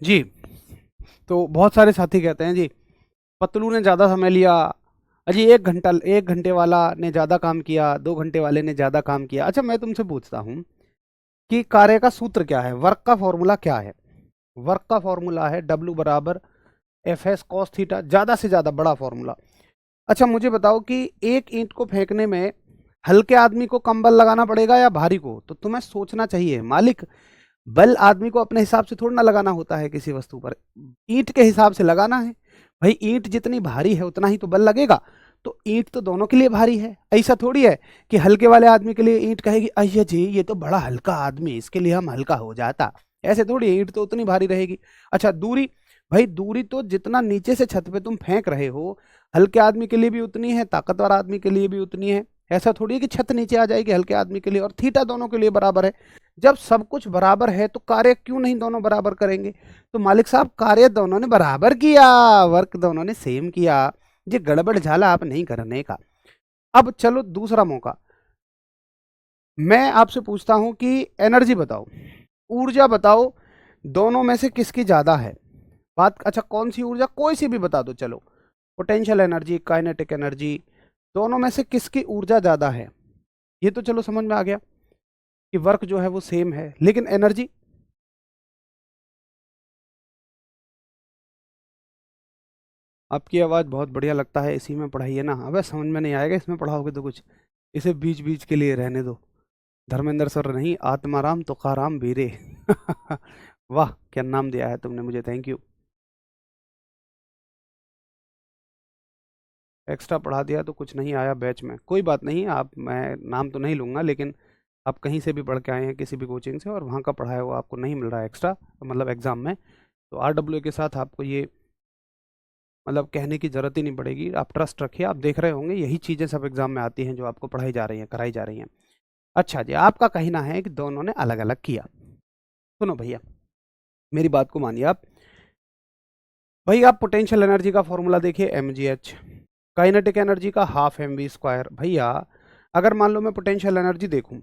A: जी। तो बहुत सारे साथी कहते हैं जी पतलू ने ज़्यादा समय लिया, अजी 1 घंटे वाला ने ज़्यादा काम किया, 2 घंटे वाले ने ज़्यादा काम किया। अच्छा मैं तुमसे पूछता हूँ कि कार्य का सूत्र क्या है, वर्क का फॉर्मूला क्या है? वर्क का फॉर्मूला है W बराबर एफ एस कॉस थीटा, ज़्यादा से ज़्यादा बड़ा फॉर्मूला। अच्छा मुझे बताओ कि एक ईंट को फेंकने में हल्के आदमी को कम बल लगाना पड़ेगा या भारी को? तो तुम्हें सोचना चाहिए मालिक, बल आदमी को अपने हिसाब से थोड़ा ना लगाना होता है, किसी वस्तु पर ईंट के हिसाब से लगाना है। भाई ईंट जितनी भारी है उतना ही तो बल लगेगा, तो ईंट तो दोनों के लिए भारी है। ऐसा थोड़ी है कि हल्के वाले आदमी के लिए ईंट कहेगी अय्या जी ये तो बड़ा हल्का आदमी, इसके लिए हम हल्का हो जाता, ऐसे थोड़ी, ईंट तो उतनी भारी रहेगी। अच्छा दूरी, भाई दूरी तो जितना नीचे से छत पे तुम फेंक रहे हो, हल्के आदमी के लिए भी उतनी है, ताकतवर आदमी के लिए भी उतनी है। ऐसा थोड़ी है कि छत नीचे आ जाएगी हल्के आदमी के लिए, और थीटा दोनों के लिए बराबर है। जब सब कुछ बराबर है तो कार्य क्यों नहीं दोनों बराबर करेंगे? तो मालिक साहब कार्य दोनों ने बराबर किया, वर्क दोनों ने सेम किया, ये गड़बड़ झाला आप नहीं करने का। अब चलो दूसरा मौका, मैं आपसे पूछता हूं कि एनर्जी बताओ, ऊर्जा बताओ, दोनों में से किसकी ज्यादा है? बात, अच्छा कौन सी ऊर्जा, कोई सी भी बता दो चलो, पोटेंशियल एनर्जी, काइनेटिक एनर्जी, दोनों में से किसकी ऊर्जा ज्यादा है? ये तो चलो समझ में आ गया कि वर्क जो है वो सेम है, लेकिन एनर्जी? आपकी आवाज़ बहुत बढ़िया, लगता है इसी में पढ़ाइए ना। अबे समझ में नहीं आएगा इसमें पढ़ाओगे तो कुछ, इसे बीच बीच के लिए रहने दो। धर्मेंद्र सर नहीं, आत्माराम तुकाराम बीरे। वाह क्या नाम दिया है तुमने मुझे, थैंक यू। एक्स्ट्रा पढ़ा दिया तो कुछ नहीं आया बैच में, कोई बात नहीं, आप, मैं नाम तो नहीं लूँगा, लेकिन आप कहीं से भी पढ़ के आए हैं किसी भी कोचिंग से और वहाँ का पढ़ाया हुआ आपको नहीं मिल रहा है एक्स्ट्रा, मतलब एग्ज़ाम में, तो RWA के साथ आपको ये मतलब कहने की ज़रूरत ही नहीं पड़ेगी, आप ट्रस्ट रखिए, आप देख रहे होंगे यही चीज़ें सब एग्ज़ाम में आती हैं जो आपको पढ़ाई जा रही हैं, कराई जा रही हैं। अच्छा जी, आपका कहना है कि दोनों ने अलग अलग किया। सुनो भैया, मेरी बात को मानिए आप। भाई आप पोटेंशियल एनर्जी का फॉर्मूला देखिए, mgh, काइनेटिक एनर्जी का हाफ mv²। भैया अगर मान लो मैं पोटेंशियल एनर्जी देखूं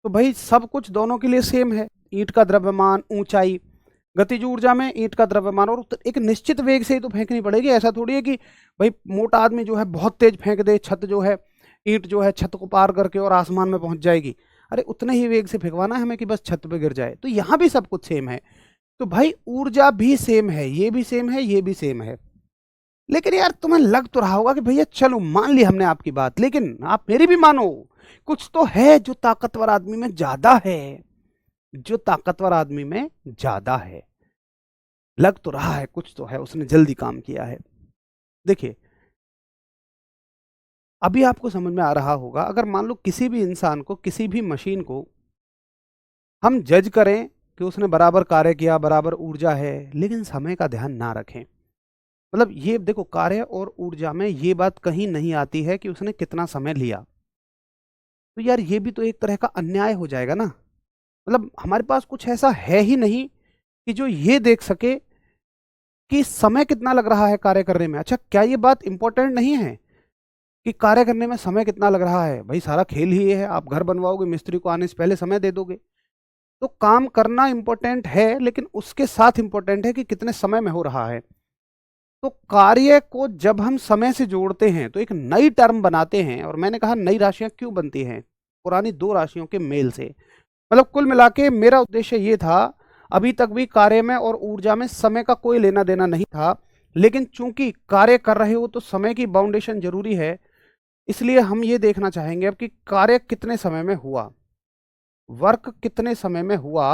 A: तो भाई सब कुछ दोनों के लिए सेम है, ईंट का द्रव्यमान, ऊंचाई, गतिज ऊर्जा में ईंट का द्रव्यमान, और एक निश्चित वेग से ही तो फेंकनी पड़ेगी। ऐसा थोड़ी है कि भाई मोटा आदमी जो है बहुत तेज फेंक दे, छत जो है, ईंट जो है छत को पार करके और आसमान में पहुंच जाएगी। अरे उतने ही वेग से फेंकवाना है हमें कि बस छत पे गिर जाए। तो यहाँ भी सब कुछ सेम है, तो भाई ऊर्जा भी सेम है, ये भी सेम है, ये भी सेम है। लेकिन यार तुम्हें लग तो रहा होगा कि भैया चलो मान ली हमने आपकी बात, लेकिन आप मेरी भी मानो, कुछ तो है जो ताकतवर आदमी में ज्यादा है, जो ताकतवर आदमी में ज्यादा है। लग तो रहा है कुछ तो है, उसने जल्दी काम किया है। देखिए अभी आपको समझ में आ रहा होगा, अगर मान लो किसी भी इंसान को, किसी भी मशीन को हम जज करें कि उसने बराबर कार्य किया, बराबर ऊर्जा है, लेकिन समय का ध्यान ना रखें, मतलब ये देखो कार्य और ऊर्जा में ये बात कहीं नहीं आती है कि उसने कितना समय लिया, तो यार ये भी तो एक तरह का अन्याय हो जाएगा ना। मतलब हमारे पास कुछ ऐसा है ही नहीं कि जो ये देख सके कि समय कितना लग रहा है कार्य करने में। अच्छा क्या ये बात इंपॉर्टेंट नहीं है कि कार्य करने में समय कितना लग रहा है? भाई सारा खेल ही ये है, आप घर बनवाओगे, मिस्त्री को आने से पहले समय दे दोगे, तो काम करना इंपॉर्टेंट है, लेकिन उसके साथ इंपॉर्टेंट है कि कितने समय में हो रहा है। तो कार्य को जब हम समय से जोड़ते हैं तो एक नई टर्म बनाते हैं, और मैंने कहा नई राशियां क्यों बनती हैं, पुरानी दो राशियों के मेल से। मतलब कुल मिला के मेरा उद्देश्य ये था, अभी तक भी कार्य में और ऊर्जा में समय का कोई लेना देना नहीं था, लेकिन चूंकि कार्य कर रहे हो तो समय की बाउंडेशन जरूरी है, इसलिए हम ये देखना चाहेंगे अब कि कार्य कितने समय में हुआ, वर्क कितने समय में हुआ।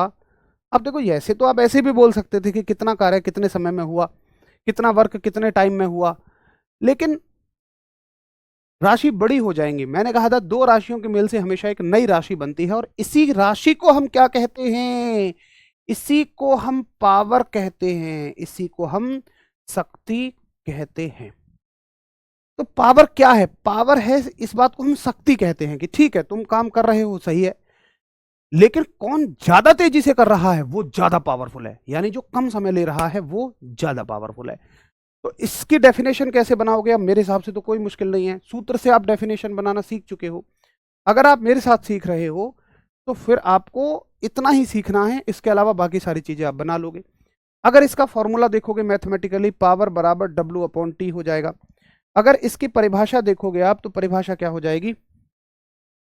A: अब देखो ऐसे तो आप ऐसे भी बोल सकते थे कि कितना कार्य कितने समय में हुआ, कितना वर्क कितने टाइम में हुआ, लेकिन राशि बड़ी हो जाएंगी। मैंने कहा था दो राशियों के मेल से हमेशा एक नई राशि बनती है, और इसी राशि को हम क्या कहते हैं? इसी को हम पावर कहते हैं, इसी को हम शक्ति कहते हैं। तो पावर क्या है? पावर है, इस बात को हम शक्ति कहते हैं कि ठीक है तुम काम कर रहे हो सही है, लेकिन कौन ज्यादा तेजी से कर रहा है वो ज्यादा पावरफुल है, यानी जो कम समय ले रहा है वो ज्यादा पावरफुल है। तो इसकी डेफिनेशन कैसे बनाओगे? अब मेरे हिसाब से तो कोई मुश्किल नहीं है, सूत्र से आप डेफिनेशन बनाना सीख चुके हो। अगर आप मेरे साथ सीख रहे हो तो फिर आपको इतना ही सीखना है, इसके अलावा बाकी सारी चीजें आप बना लोगे। अगर इसका फॉर्मूला देखोगे मैथमेटिकली, पावर बराबर W/T हो जाएगा। अगर इसकी परिभाषा देखोगे आप, तो परिभाषा क्या हो जाएगी?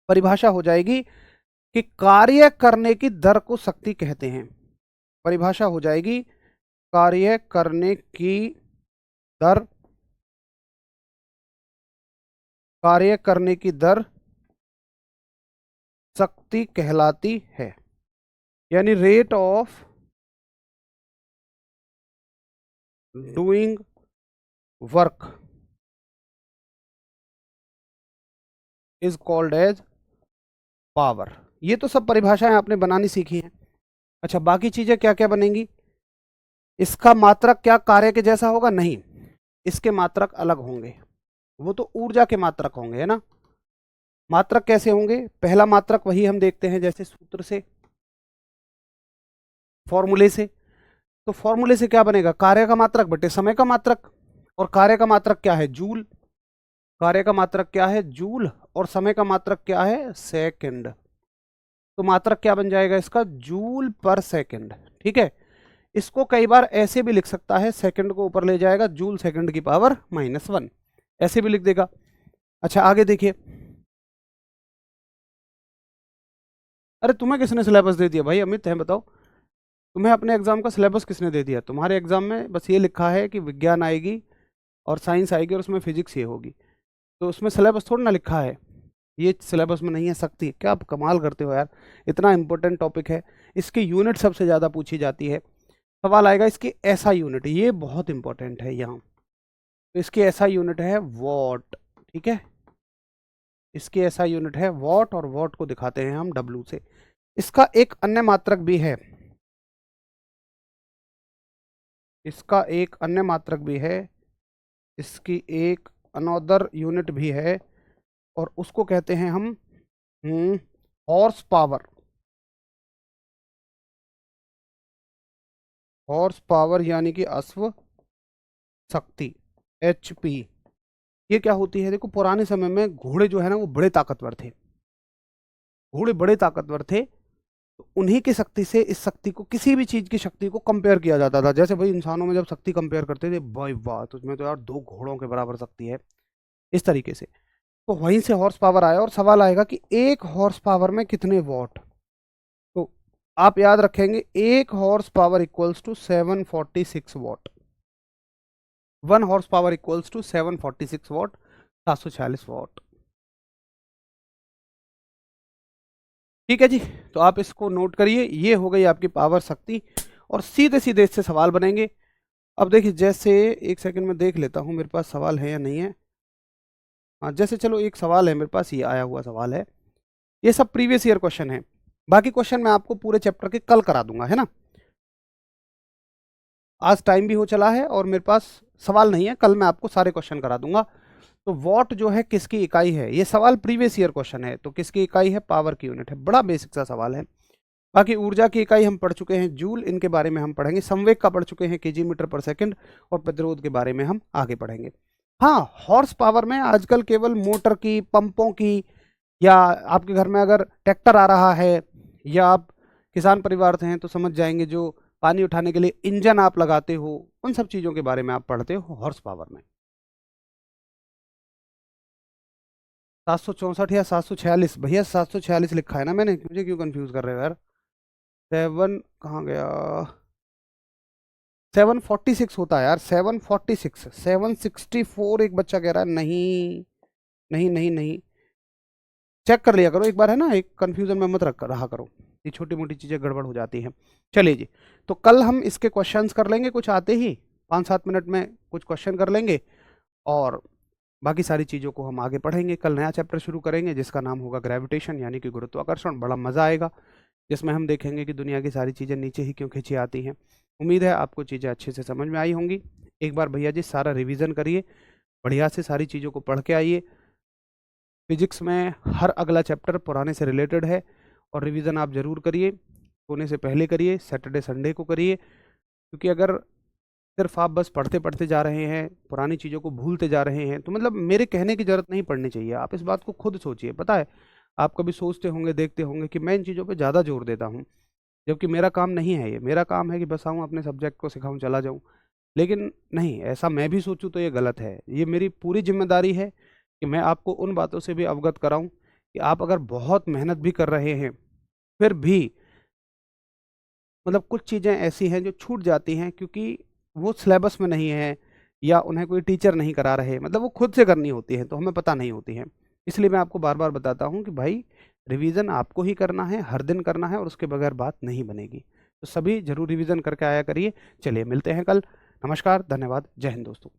A: परिभाषा हो जाएगी कि कार्य करने की दर को शक्ति कहते हैं। परिभाषा हो जाएगी कार्य करने की दर, कार्य करने की दर शक्ति कहलाती है, यानी rate of doing work is called as power. ये तो सब परिभाषाएं आपने बनानी सीखी हैं। अच्छा, बाकी चीजें क्या क्या बनेंगी? इसका मात्रक क्या कार्य के जैसा होगा? नहीं, इसके मात्रक अलग होंगे, वो तो ऊर्जा के मात्रक होंगे, है ना। मात्रक कैसे होंगे? पहला मात्रक वही हम देखते हैं जैसे सूत्र से, फॉर्मूले से। तो फॉर्मूले से क्या बनेगा? कार्य का मात्रक बटे समय का मात्रक, और कार्य का मात्रक क्या है? जूल। कार्य का मात्रक क्या है? जूल, और समय का मात्रक क्या है? सेकंड। तो मात्रक क्या बन जाएगा इसका? जूल पर सेकंड। ठीक है, इसको कई बार ऐसे भी लिख सकता है, सेकंड को ऊपर ले जाएगा, जूल सेकंड की पावर -1, ऐसे भी लिख देगा। अच्छा, आगे देखिए। अरे तुम्हें किसने सिलेबस दे दिया भाई अमित, है बताओ? तुम्हें अपने एग्जाम का सिलेबस किसने दे दिया? तुम्हारे एग्जाम में बस ये लिखा है कि विज्ञान आएगी और साइंस आएगी और उसमें फिजिक्स ये होगी, तो उसमें सिलेबस थोड़ा ना लिखा है। ये सिलेबस में नहीं है शक्ति। क्या आप कमाल करते हो यार, इतना इंपॉर्टेंट टॉपिक है, इसकी यूनिट सबसे ज़्यादा पूछी जाती है। सवाल आएगा इसकी ऐसा यूनिट, ये बहुत इंपॉर्टेंट है यहाँ। तो इसकी ऐसा यूनिट है वॉट। ठीक है, इसकी ऐसा यूनिट है वॉट, और वॉट को दिखाते हैं हम W से। इसका एक अन्य मात्रक भी है, इसका एक अन्य मात्रक भी है, इसकी एक अनदर यूनिट भी है, और उसको कहते हैं हम हॉर्स पावर। हॉर्स पावर यानी कि अश्व शक्ति, HP। ये क्या होती है? देखो, पुराने समय में घोड़े जो है ना वो बड़े ताकतवर थे, घोड़े बड़े ताकतवर थे, तो उन्हीं की शक्ति से इस शक्ति को, किसी भी चीज की शक्ति को कंपेयर किया जाता था। जैसे भाई इंसानों में जब शक्ति कंपेयर करते थे, भाई वाह तुझमें तो यार 2 घोड़ों के बराबर शक्ति है, इस तरीके से। तो वहीं से हॉर्स पावर आया, और सवाल आएगा कि एक हॉर्स पावर में कितने वॉट। तो आप याद रखेंगे, एक horse power equals to 746 watt. 1 horse power equals to 746 watt, 746 watt. ठीक है जी, तो आप इसको नोट करिए, ये हो गई आपकी पावर शक्ति, और सीधे सीधे इससे सवाल बनेंगे। अब देखिए, जैसे एक सेकंड में देख लेता हूँ मेरे पास सवाल है या नहीं है। हाँ, जैसे चलो एक सवाल है मेरे पास, ये आया हुआ सवाल है। ये सब प्रीवियस ईयर क्वेश्चन है, बाकी क्वेश्चन मैं आपको पूरे चैप्टर के कल करा दूंगा, है ना। आज टाइम भी हो चला है और मेरे पास सवाल नहीं है, कल मैं आपको सारे क्वेश्चन करा दूंगा। तो वॉट जो है किसकी इकाई है? ये सवाल प्रीवियस ईयर क्वेश्चन है, तो किसकी इकाई है? पावर की यूनिट है, बड़ा बेसिक सा सवाल है। बाकी ऊर्जा की इकाई हम पढ़ चुके हैं जूल, इनके बारे में हम पढ़ेंगे। संवेग का पढ़ चुके हैं kg मीटर पर सेकंड, और प्रतिरोध के बारे में हम आगे पढ़ेंगे। हाँ, हॉर्स पावर में आजकल केवल मोटर की, पंपों की, या आपके घर में अगर ट्रैक्टर आ रहा है, या आप किसान परिवार से हैं तो समझ जाएंगे, जो पानी उठाने के लिए इंजन आप लगाते हो, उन सब चीज़ों के बारे में आप पढ़ते हो हॉर्स पावर में। 764 या 746? भैया 746 लिखा है ना मैंने, मुझे क्यों कंफ्यूज कर रहे हो यार? 7 कहाँ गया? 746 होता है यार, 746। 764 एक बच्चा कह रहा है, नहीं नहीं नहीं नहीं, चेक कर लिया करो एक बार, है ना, एक कंफ्यूजन में मत रख रहा करो, ये छोटी मोटी चीज़ें गड़बड़ हो जाती हैं। चलिए जी, तो कल हम इसके क्वेश्चंस कर लेंगे, कुछ आते ही 5-7 मिनट में कुछ क्वेश्चन कर लेंगे, और बाकी सारी चीज़ों को हम आगे पढ़ेंगे। कल नया चैप्टर शुरू करेंगे जिसका नाम होगा ग्रेविटेशन, यानी कि गुरुत्वाकर्षण। बड़ा मज़ा आएगा, जिसमें हम देखेंगे कि दुनिया की सारी चीज़ें नीचे ही क्यों खींची आती हैं। उम्मीद है आपको चीज़ें अच्छे से समझ में आई होंगी। एक बार भैया जी सारा रिवीजन करिए, बढ़िया से सारी चीज़ों को पढ़ के आइए। फिजिक्स में हर अगला चैप्टर पुराने से रिलेटेड है, और रिवीजन आप ज़रूर करिए, सोने से पहले करिए, सैटरडे संडे को करिए। क्योंकि अगर सिर्फ आप बस पढ़ते पढ़ते जा रहे हैं, पुरानी चीज़ों को भूलते जा रहे हैं, तो मतलब मेरे कहने की ज़रूरत नहीं पड़नी चाहिए। आप इस बात को खुद सोचिए। पता है, आप कभी सोचते होंगे, देखते होंगे कि मैं इन चीज़ों पे ज़्यादा जोर देता हूँ, जबकि मेरा काम नहीं है ये। मेरा काम है कि बस आऊँ अपने सब्जेक्ट को सिखाऊँ चला जाऊँ। लेकिन नहीं, ऐसा मैं भी सोचूँ तो ये गलत है। ये मेरी पूरी ज़िम्मेदारी है कि मैं आपको उन बातों से भी अवगत कराऊँ कि आप अगर बहुत मेहनत भी कर रहे हैं, फिर भी मतलब कुछ चीज़ें ऐसी हैं जो छूट जाती हैं क्योंकि वो सिलेबस में नहीं है या उन्हें कोई टीचर नहीं करा रहे, मतलब वो खुद से करनी होती हैं, तो हमें पता नहीं होती हैं। इसलिए मैं आपको बार-बार बताता हूँ कि भाई रिवीज़न आपको ही करना है, हर दिन करना है और उसके बगैर बात नहीं बनेगी। तो सभी ज़रूर रिवीज़न करके आया करिए। चलिए मिलते हैं कल। नमस्कार, धन्यवाद, जय हिंद दोस्तों।